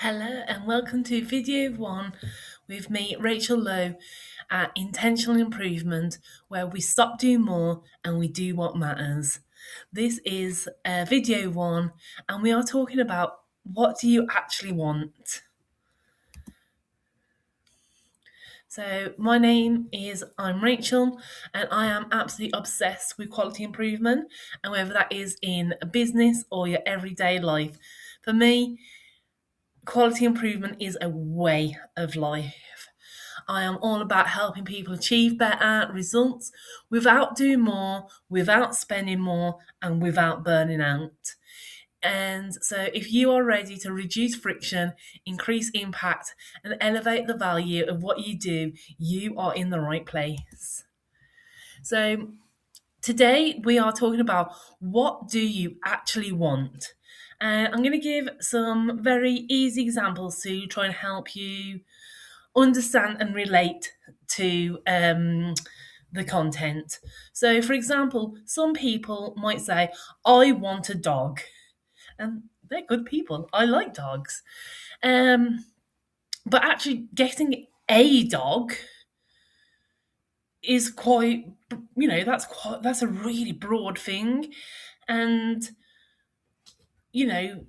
Hello and welcome to video one with me, Rachel Lowe, at Intentional Improvement, where we stop doing more and we do what matters. This is video one, and we are talking about what do you actually want. So I'm Rachel, and I am absolutely obsessed with quality improvement, and whether that is in a business or your everyday life. For me, quality improvement is a way of life. I am all about helping people achieve better results without doing more, without spending more, and without burning out. And so, if you are ready to reduce friction, increase impact, and elevate the value of what you do, you are in the right place. So, today we are talking about what do you actually want? And I'm going to give some very easy examples to try and help you understand and relate to the content. So, for example, some people might say, I want a dog. And they're good people. I like dogs. Um, but actually, getting a dog is quite, that's a really broad thing. And, you know,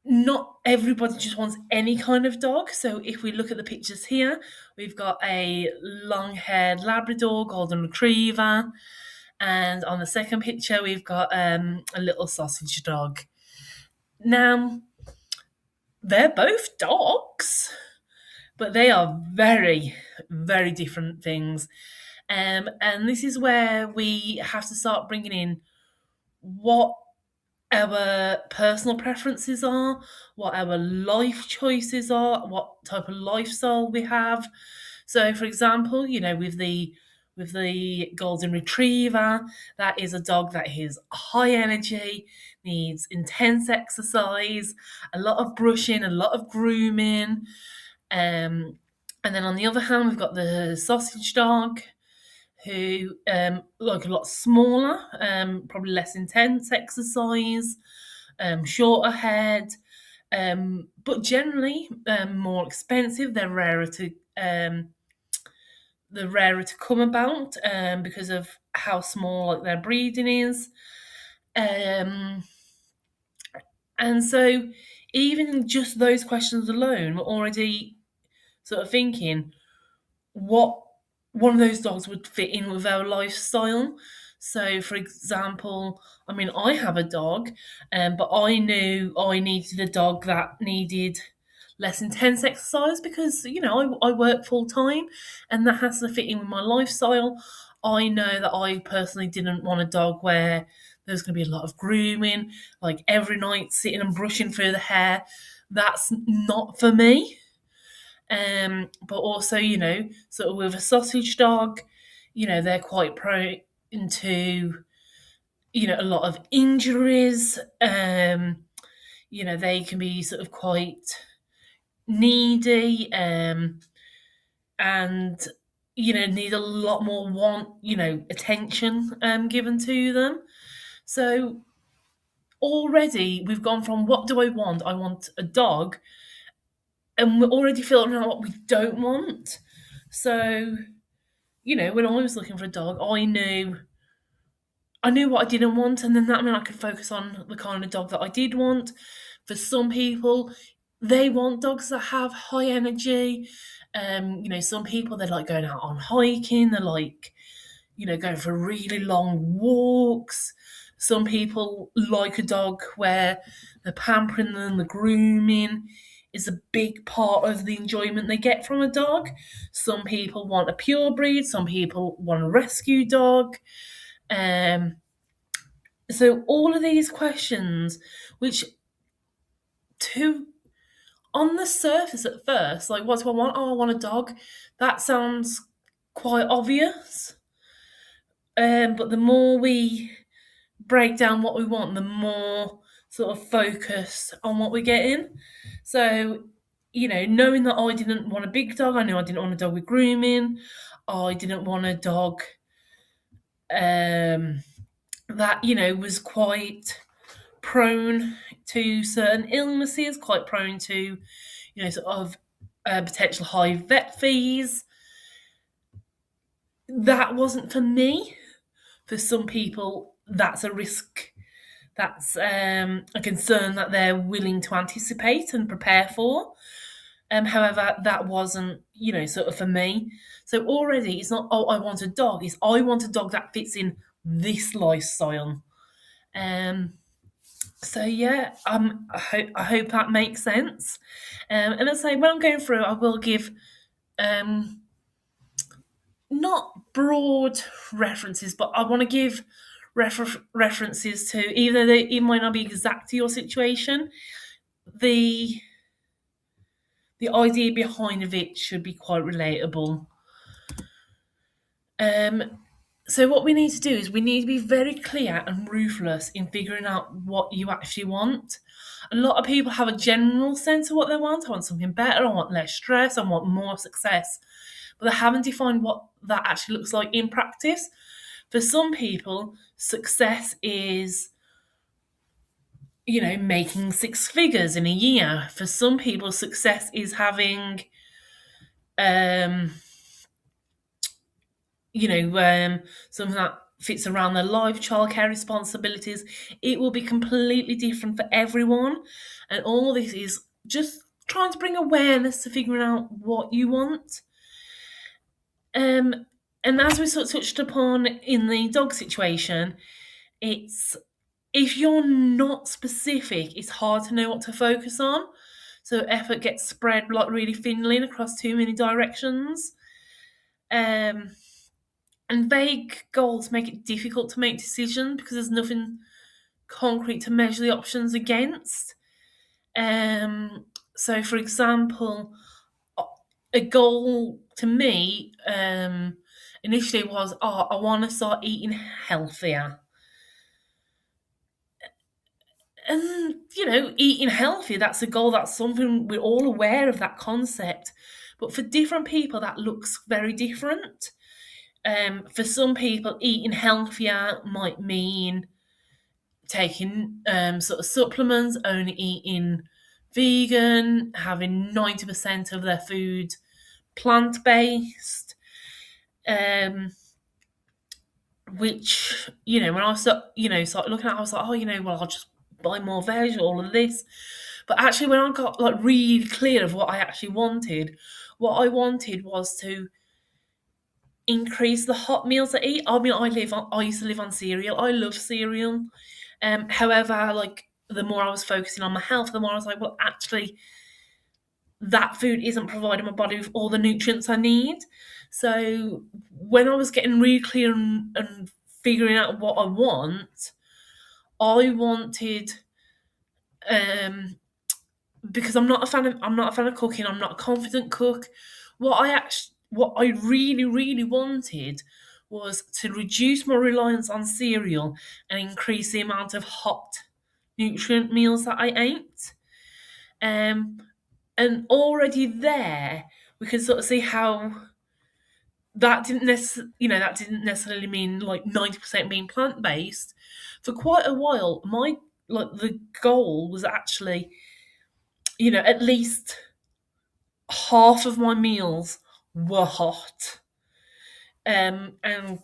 not everybody just wants any kind of dog. So if we look at the pictures here, we've got a long-haired Labrador, Golden Retriever, and on the second picture we've got a little sausage dog. Now, they're both dogs, but they are very, very different things. And this is where we have to start bringing in what our personal preferences are, what our life choices are, what type of lifestyle we have. So, for example, with the golden retriever, that is a dog that is high energy, needs intense exercise, a lot of brushing, a lot of grooming. And then on the other hand, we've got the sausage dog, who like a lot smaller, probably less intense exercise, shorter head, but generally more expensive. They're rarer to come about because of how small like their breeding is. Um, and so even just those questions alone, we're already sort of thinking what one of those dogs would fit in with our lifestyle. So, for example, I mean, I have a dog, but I knew I needed a dog that needed less intense exercise because, I work full time and that has to fit in with my lifestyle. I know that I personally didn't want a dog where there's going to be a lot of grooming, like every night sitting and brushing through the hair. That's not for me. But also, sort of with a sausage dog, they're quite prone to, a lot of injuries. They can be sort of quite needy, and need a lot more attention given to them. So already we've gone from what do I want? I want a dog, and we're already filtering out what we don't want. So, when I was looking for a dog, I knew what I didn't want, and then that meant I could focus on the kind of dog that I did want. For some people, they want dogs that have high energy. Some people they like going out on hiking. They like, going for really long walks. Some people like a dog where the pampering and the grooming is a big part of the enjoyment they get from a dog. Some people want a pure breed. Some people want a rescue dog. Um, so all of these questions, which to on the surface at first, like what do I want? Oh, I want a dog. That sounds quite obvious. But the more we break down what we want, the more sort of focus on what we're getting. So, knowing that I didn't want a big dog, I knew I didn't want a dog with grooming. I didn't want a dog that, was quite prone to certain illnesses, quite prone to, sort of potential high vet fees. That wasn't for me. For some people, that's a risk. That's a concern that they're willing to anticipate and prepare for. However, that wasn't, sort of for me. So already it's not, oh, I want a dog. It's, I want a dog that fits in this lifestyle. Um, so yeah, I hope that makes sense. And I say when I'm going through, I will give um, not broad references, but I want to give references to, even though it might not be exact to your situation, the the idea behind of it should be quite relatable. Um, so what we need to do is we need to be very clear and ruthless in figuring out what you actually want. A lot of people have a general sense of what they want. I want something better. I want less stress. I want more success. But they haven't defined what that actually looks like in practice. For some people, success is, making six figures in a year. For some people, success is having, um, something that fits around their life, childcare responsibilities. It will be completely different for everyone. And all this is just trying to bring awareness to figuring out what you want. Um, and as we sort of touched upon in the dog situation, it's if you're not specific, it's hard to know what to focus on. So effort gets spread like really thinly across too many directions. Um, and vague goals make it difficult to make decisions because there's nothing concrete to measure the options against. So, for example, a goal to me initially was, oh, I want to start eating healthier. And, eating healthy, that's a goal, that's something we're all aware of that concept. But for different people, that looks very different. For some people, eating healthier might mean taking sort of supplements, only eating vegan, having 90% of their food plant based. Which, when I started looking at it, I was like, oh, well, I'll just buy more veg, all of this. But actually, when I got like really clear of what I actually wanted, what I wanted was to increase the hot meals I eat. I mean, I used to live on cereal. I love cereal. However, like the more I was focusing on my health, the more I was like, well, actually, that food isn't providing my body with all the nutrients I need. So when I was getting really clear and figuring out what I wanted, um, because I'm not a fan of cooking. I'm not a confident cook. What I really really wanted was to reduce my reliance on cereal and increase the amount of hot nutrient meals that I ate. Um, and already there, we can sort of see how that didn't necessarily mean like 90% being plant based. For quite a while, my like the goal was actually, at least half of my meals were hot. And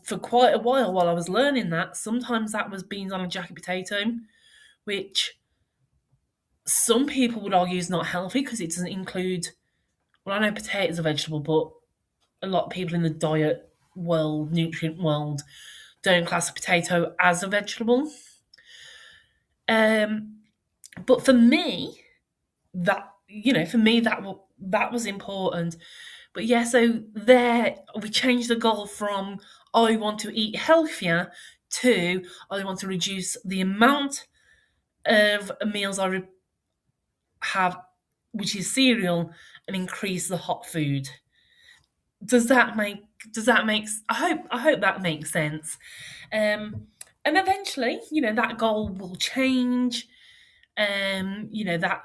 for quite a while I was learning that, sometimes that was beans on a jacket potato, which some people would argue is not healthy because it doesn't include, well, I know potatoes are vegetable, but a lot of people in the diet world, nutrient world, don't class a potato as a vegetable. Um, but for me, that was important. But yeah, so there we changed the goal from I want to eat healthier to I want to reduce the amount of meals have, which is cereal, and increase the hot food. Does that make I hope that makes sense. And eventually, that goal will change. That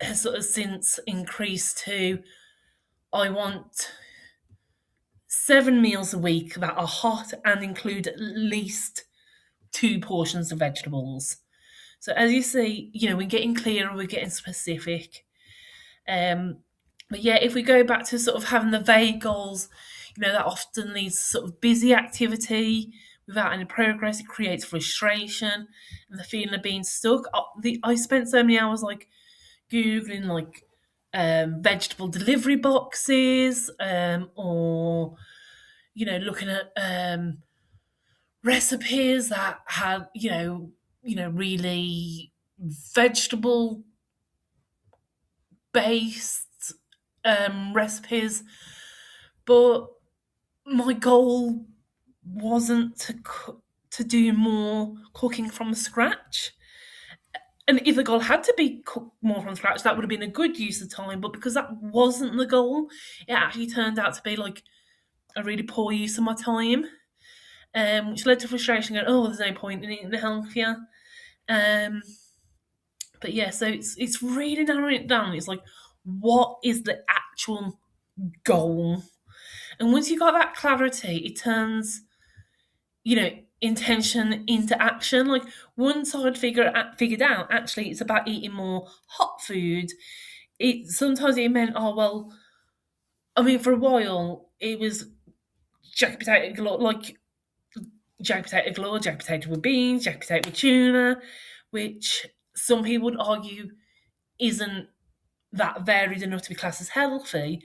has sort of since increased to I want 7 meals a week that are hot and include at least 2 portions of vegetables. So as you see, we're getting clearer, we're getting specific. Um, but yeah, if we go back to sort of having the vague goals, that often leads to sort of busy activity without any progress. It creates frustration and the feeling of being stuck. I spent so many hours like googling like vegetable delivery boxes, or looking at recipes that had really vegetable based recipes, but my goal wasn't to do more cooking from scratch. And if the goal had to be cook more from scratch, that would have been a good use of time. But because that wasn't the goal, it actually turned out to be like a really poor use of my time, which led to frustration. Going, oh, there's no point in eating healthier. Um, but yeah, so it's really narrowing it down. It's like, what is the actual goal? And once you got that clarity, it turns intention into action. Like once I'd figured out actually it's about eating more hot food. It sometimes it meant, oh well, I mean for a while it was jacket potato galore, like jacket potato galore, jacket potato with beans, jacket potato with tuna, which some people would argue isn't that varied enough to be classed as healthy.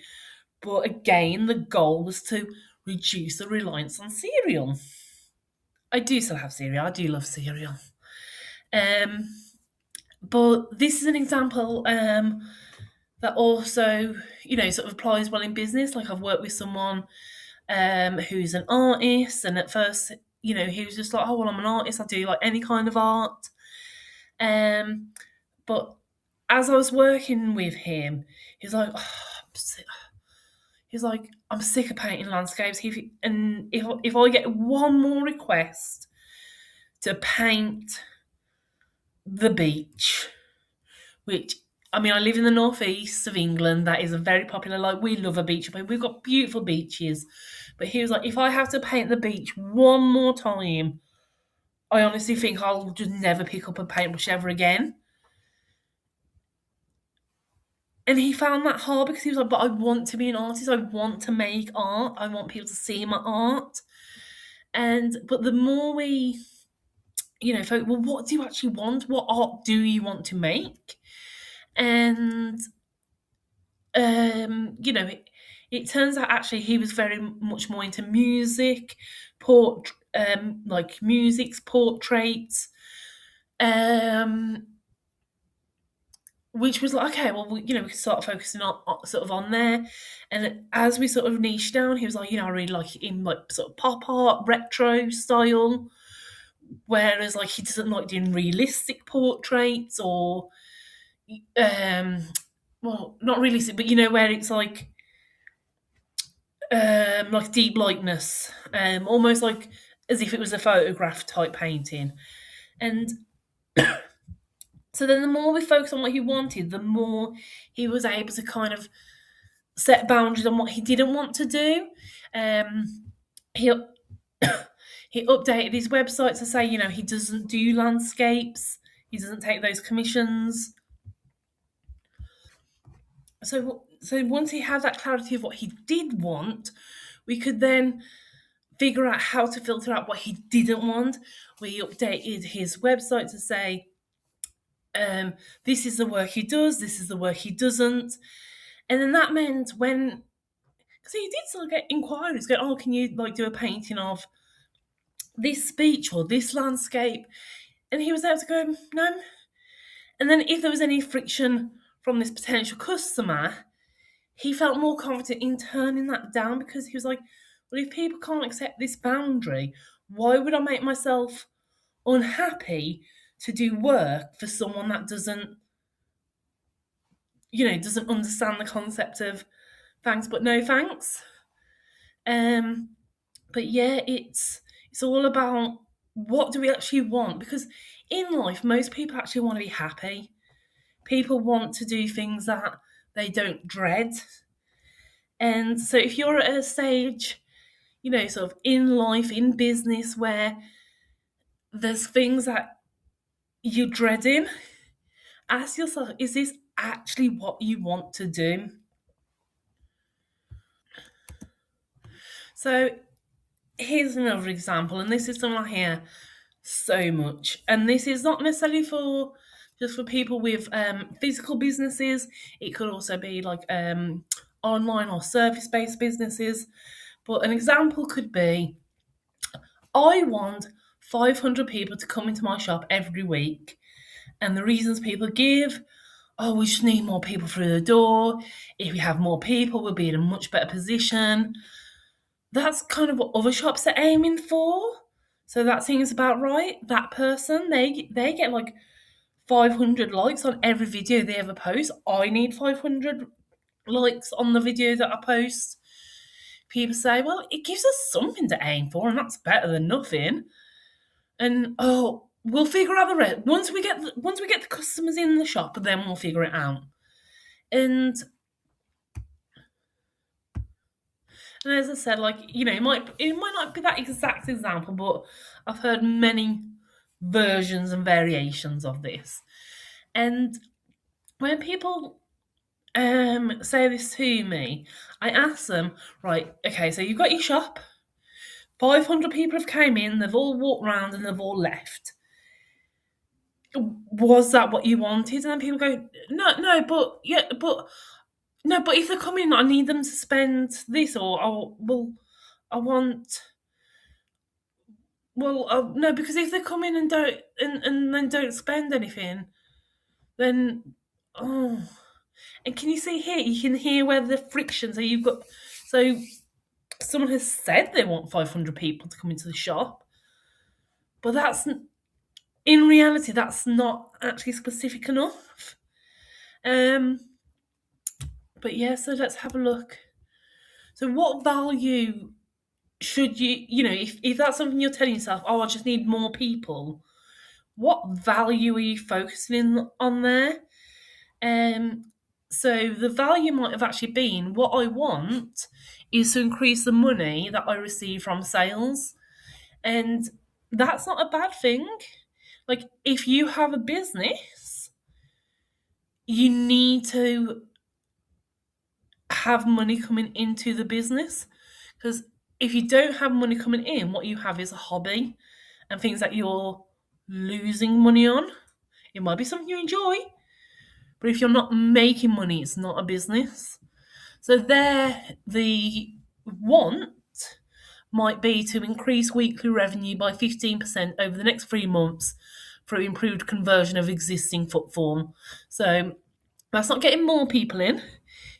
But again, the goal was to reduce the reliance on cereal. I do still have cereal. I do love cereal. Um, but this is an example that also, sort of applies well in business. Like I've worked with someone who's an artist, and at first, he was just like, "Oh well, I'm an artist. I do like any kind of art." Um, but as I was working with him, he was like, oh, he's like, "I'm sick of painting landscapes. If I get one more request to paint the beach," which I mean, I live in the northeast of England. That is a very popular. Like we love a beach, but we've got beautiful beaches. But he was like, if I have to paint the beach one more time, I honestly think I'll just never pick up a paintbrush ever again. And he found that hard because he was like, but I want to be an artist. I want to make art. I want people to see my art. But the more we, well, what do you actually want? What art do you want to make? And it turns out actually he was very much more into music, like music's portraits, um, which was like, okay, well, we can start focusing sort of on there. And as we sort of niche down, he was like, I really like it in like sort of pop art, retro style, whereas like he doesn't like doing realistic portraits or, um, well, not realistic, but where it's like deep likeness, almost like as if it was a photograph type painting. And so then the more we focused on what he wanted, the more he was able to kind of set boundaries on what he didn't want to do. He he updated his website to say, he doesn't do landscapes, he doesn't take those commissions. So once he had that clarity of what he did want, we could then figure out how to filter out what he didn't want. We updated his website to say, this is the work he does, this is the work he doesn't. And then that meant because he did sort of get inquiries, go, oh, can you like do a painting of this beach or this landscape? And he was able to go, no. And then if there was any friction from this potential customer, he felt more confident in turning that down because he was like, well, if people can't accept this boundary, why would I make myself unhappy to do work for someone that doesn't understand the concept of thanks but no thanks? Um, but yeah, it's all about what do we actually want, because in life most people actually want to be happy. People want to do things that they don't dread. And so if you're at a stage, sort of in life, in business, where there's things that you're dreading, ask yourself, is this actually what you want to do. So here's another example, and this is something I hear so much. And this is not necessarily for just for people with physical businesses. It could also be like online or service-based businesses. But an example could be, I want 500 people to come into my shop every week. And the reasons people give, oh, we just need more people through the door. If we have more people, we'll be in a much better position. That's kind of what other shops are aiming for. So that seems about right. That person, they get like 500 likes on every video they ever post. I need 500 likes on the video that I post. People say, well, it gives us something to aim for, and that's better than nothing. And oh, we'll figure out the rest once we get the customers in the shop, then we'll figure it out. And And as I said, like, it might not be that exact example, but I've heard many versions and variations of this. And when people say this to me, I ask them, right, okay, so you've got your shop, 500 people have came in, they've all walked round and they've all left. Was that what you wanted? And then people go, no, but yeah, but no, but if they come in, I need them to spend this, or oh, well, I want. Well, no, because if they come in and then don't spend anything, then oh, and can you see here? You can hear where the friction. So someone has said they want 500 people to come into the shop, but in reality that's not actually specific enough. Um, but yeah, so let's have a look. So what value should if that's something you're telling yourself, oh, I just need more people, what value are you focusing on there? Um, so the value might have actually been, what I want is to increase the money that I receive from sales. And that's not a bad thing. Like, if you have a business, you need to have money coming into the business. Because if you don't have money coming in, what you have is a hobby and things that you're losing money on. It might be something you enjoy, but if you're not making money, it's not a business. So there, the want might be to increase weekly revenue by 15% over the next 3 months through improved conversion of existing footfall. So that's not getting more people in,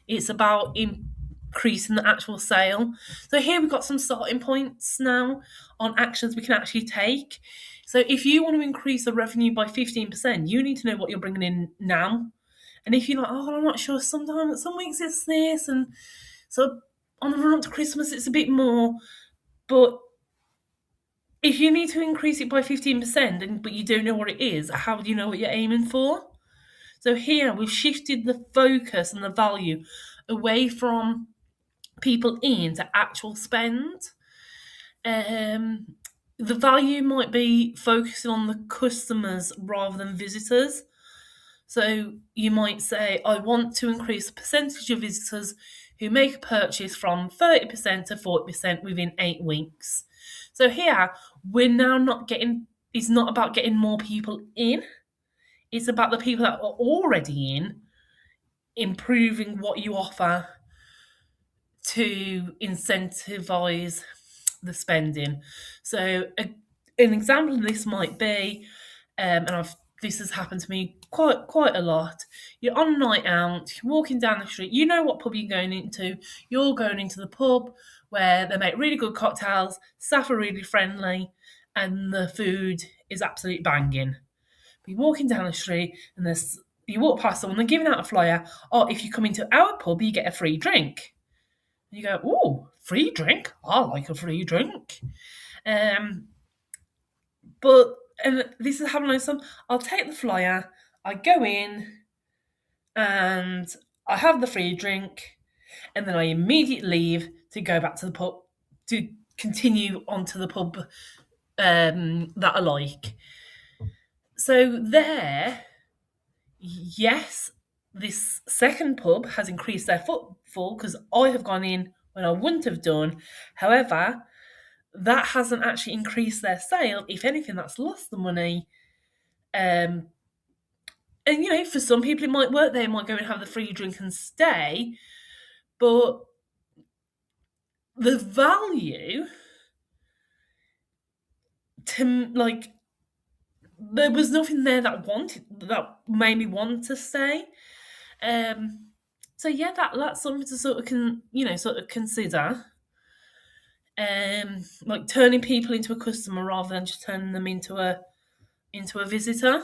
it's about increasing the actual sale. So here we've got some starting points now on actions we can actually take. So if you want to increase the revenue by 15%, you need to know what you're bringing in now. And if you're like, oh, I'm not sure, sometimes some weeks it's this, and so on the run up to Christmas it's a bit more. But if you need to increase it by 15%, but you don't know what it is, how do you know what you're aiming for? So here we've shifted the focus and the value away from people in to actual spend. The value might be focusing on the customers rather than visitors. So you might say, I want to increase the percentage of visitors who make a purchase from 30% to 40% within 8 weeks. So here, we're now not getting, it's not about getting more people in, it's about the people that are already in, improving what you offer to incentivize the spending. So an example of this might be, this has happened to me quite a lot. You're on a night out, you're walking down the street, you know what pub you're going into. You're going into the pub where they make really good cocktails, staff are really friendly, and the food is absolutely banging. But you're walking down the street and you walk past someone, they're giving out a flyer. Oh, if you come into our pub, you get a free drink. And you go, oh, free drink? I like a free drink. But and this is happening. Some I'll take the flyer, I go in, and I have the free drink, and then I immediately leave to go back to the pub to continue onto the pub that I like. So there, yes, this second pub has increased their footfall because I have gone in when I wouldn't have done. However, that hasn't actually increased their sale. If anything, that's lost the money. Um, and for some people it might work. They might go and have the free drink and stay, but the value to like there was nothing there that made me want to stay. Um, so yeah, that's something to sort of sort of consider. Like turning people into a customer rather than just turning them into a visitor.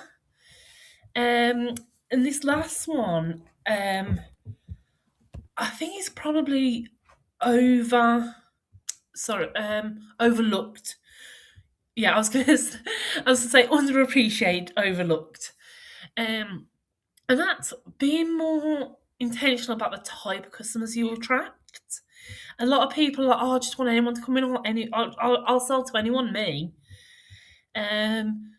Um, and this last one, I think it's probably over. Sorry, overlooked. Yeah, I was gonna say underappreciated, overlooked. Um, and that's being more intentional about the type of customers you attract. A lot of people are like, oh, I just want anyone to come in. I'll sell to anyone, me. Um,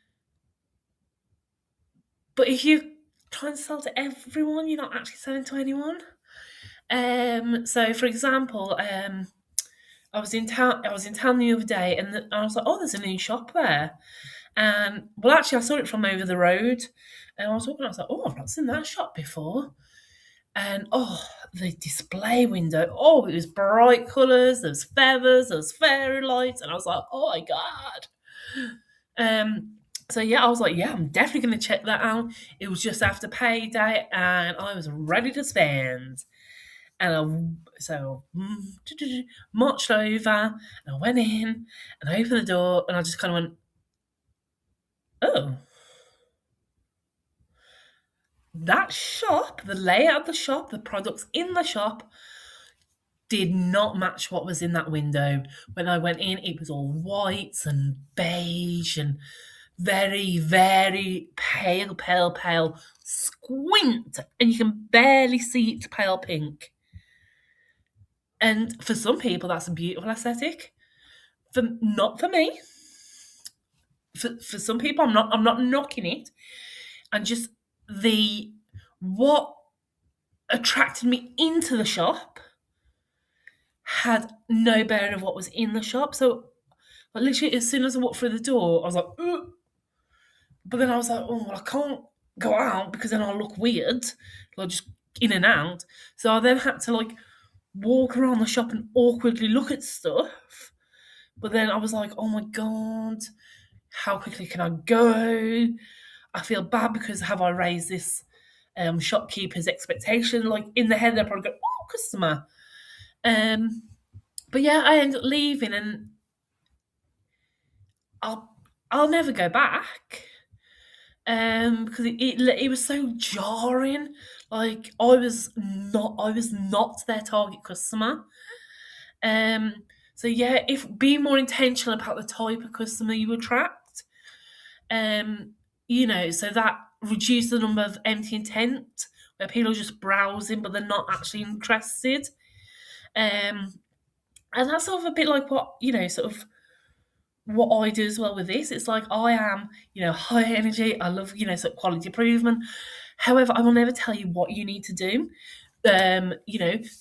but if you try and sell to everyone, you're not actually selling to anyone. So for example, I was in town. I was in town the other day, and I was like, "Oh, there's a new shop there." And well, actually, I saw it from over the road, and I was walking. I was like, "Oh, I've not seen that shop before." And oh, the display window. Oh, it was bright colours. There's feathers. There's fairy lights, and I was like, "Oh my god!" So yeah, I was like, "Yeah, I'm definitely going to check that out." It was just after payday, and I was ready to spend. And marched over and I went in and I opened the door and I just kind of went, oh, that shop, the layout of the shop, the products in the shop did not match what was in that window. When I went in, it was all white and beige and very, very pale, pale, pale. Squint and you can barely see it's pale pink. And for some people, that's a beautiful aesthetic. Not for me. For some people, I'm not knocking it, and just the what attracted me into the shop had no bearing of what was in the shop. So, like, literally, as soon as I walked through the door, I was like, ugh. But then I was like, oh, well, I can't go out because then I'll look weird, like just in and out. So I then had to like walk around the shop and awkwardly look at stuff. But then I was like, oh my god, how quickly can I go? I feel bad because have I raised this shopkeeper's expectation? Like in the head, they're probably going, "Oh, customer." Um, but yeah, I ended up leaving, and I'll I'll never go back. Because it was so jarring. Like I was not their target customer. Um, so yeah, if be more intentional about the type of customer you attract. Um, so that reduce the number of empty intent where people are just browsing but they're not actually interested. Um, and that's sort of a bit like what sort of what I do as well with this. It's like I am, high energy. I love, sort of quality improvement. However, I will never tell you what you need to do. There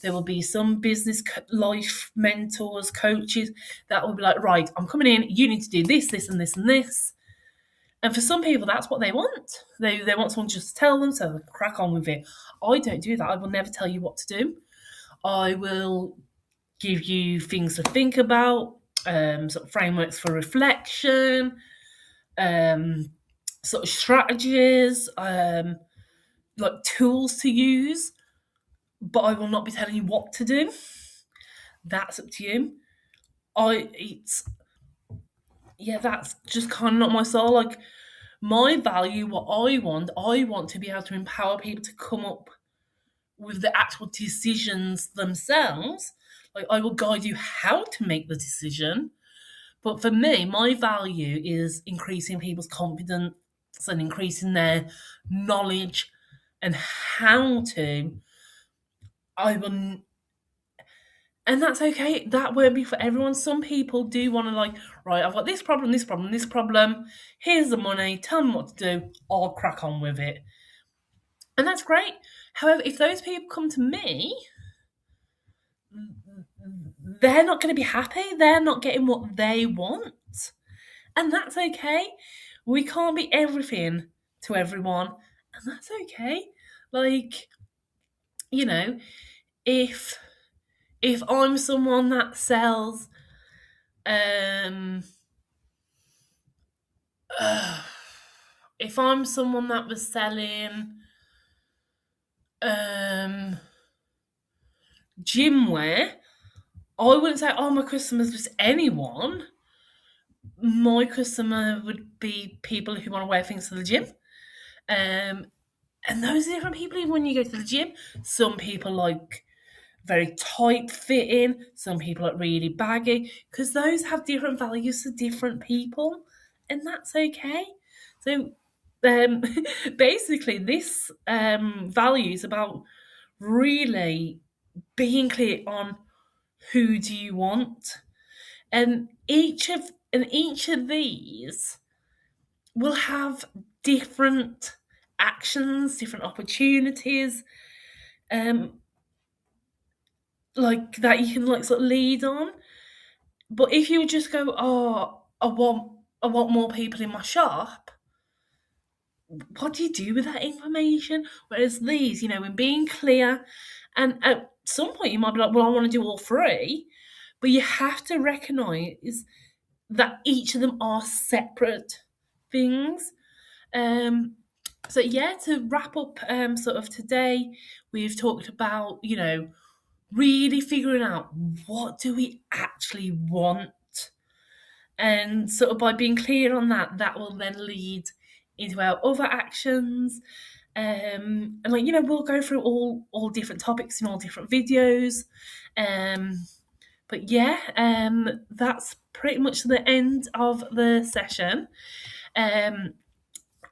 will be some business life mentors, coaches that will be like, right, I'm coming in. You need to do this, this, and this, and this. And for some people, that's what they want. They want someone to just tell them, so crack on with it. I don't do that. I will never tell you what to do. I will give you things to think about, sort of frameworks for reflection, um, sort of strategies, like tools to use. But I will not be telling you what to do. That's up to you. It's yeah, that's just kind of not my style. Like my value, what I want to be able to empower people to come up with the actual decisions themselves. Like I will guide you how to make the decision. But for me, my value is increasing people's confidence and increasing their knowledge and how to. I will, and that's okay. That won't be for everyone. Some people do want to like, right, I've got this problem, this problem, this problem. Here's the money. Tell me what to do. I'll crack on with it. And that's great. However, if those people come to me, they're not going to be happy. They're not getting what they want. And that's okay. We can't be everything to everyone. And that's okay. Like, you know, if I'm someone that sells um if I'm someone that was selling um gym wear, I wouldn't say, oh, my customers just anyone. My customer would be people who want to wear things to the gym. Um, and those are different people even when you go to the gym. Some people like very tight fitting, some people like really baggy, because those have different values for different people, and that's okay. So um, basically, this value is about really being clear on who do you want, and each of these will have different actions, different opportunities, um, like that you can like sort of lead on. But if you just go, oh, I want more people in my shop, what do you do with that information? Whereas these, in being clear, and at some point you might be like, well, I want to do all three, but you have to recognise that each of them are separate things. Um, so yeah, to wrap up, sort of today, we've talked about, really figuring out what do we actually want, and sort of by being clear on that, that will then lead into our other actions. And like, we'll go through all different topics in all different videos. But yeah, that's pretty much the end of the session. Um,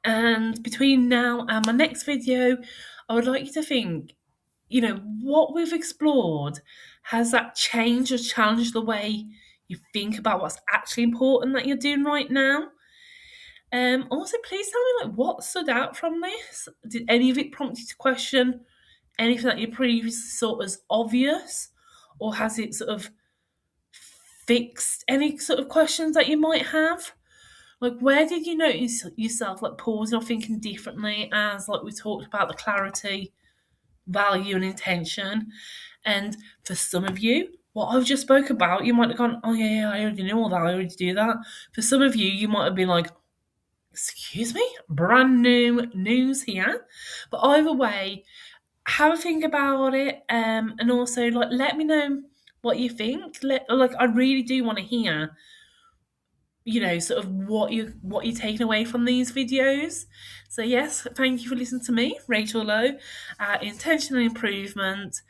and between now and my next video, I would like you to think, what we've explored, has that changed or challenged the way you think about what's actually important that you're doing right now? Also, please tell me like what stood out from this. Did any of it prompt you to question anything that you previously thought was obvious, or has it sort of fixed any sort of questions that you might have? Like, where did you notice yourself like pausing or thinking differently, as like we talked about the clarity, value, and intention? And for some of you, what I've just spoke about, you might have gone, oh yeah, I already know all that, I already do that. For some of you, you might have been like, excuse me, brand new news here. But either way, have a think about it, and also like let me know what you think. Like, I really do want to hear, sort of what you're taking away from these videos. So yes, thank you for listening to me, Rachel Lowe, Intentional Improvement.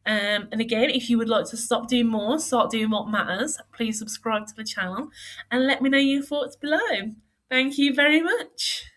And again, if you would like to stop doing more, start doing what matters, please subscribe to the channel and let me know your thoughts below. Thank you very much.